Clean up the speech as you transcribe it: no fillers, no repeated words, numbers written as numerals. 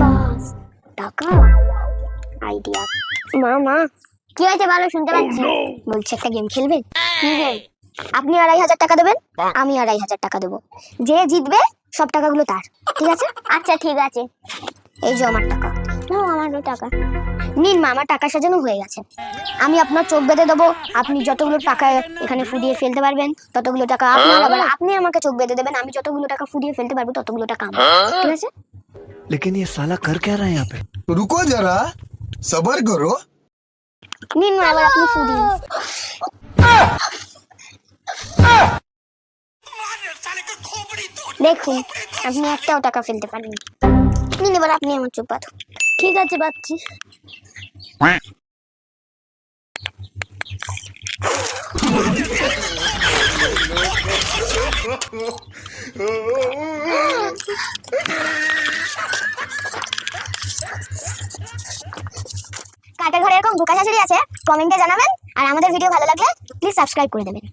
Pass টাকা idea. মা কি হয়েছে বলো, শুনতে পাচ্ছি। বলছি একটা গেম খেলবেন? কি গেম? আপনি 2,500 টাকা দেবেন, আমি 2,500 টাকা দেবো। যে জিতবে সব টাকাগুলো তার, ঠিক আছে? আচ্ছা ঠিক আছে। এই যে আমার টাকা। আমারও টাকা নিন মা, আমার টাকা সাজানো হয়ে গেছে। আমি আপনার চোখ বেঁধে দেবো, আপনি যতগুলো টাকা এখানে ফুদিয়ে ফেলতে পারবেন ততগুলো টাকা আপনার, আবার আপনি আমাকে চোখ বেঁধে দেবেন, আমি যতগুলো টাকা ফুদিয়ে ফেলতে পারবো ততগুলো টাকা আমার, ঠিক আছে? लेकिन ये साला कर क्या रहा है यहाँ पे? रुको जरा सबर करो। নিন মা, এবার আপনি ফুদিন। দেখুন আপনি একটাও টাকা ফেলতে পারেন। নিন এবার আপনি আমার চোখ বাঁধুন। ঠিক আছে বাচ্চি। কাকের ঘরে এরকম বোকা শাশুড়ি আছে? কমেন্টে জানাবেন। আর আমাদের ভিডিও ভালো লাগলে প্লিজ সাবস্ক্রাইব করে দেবেন।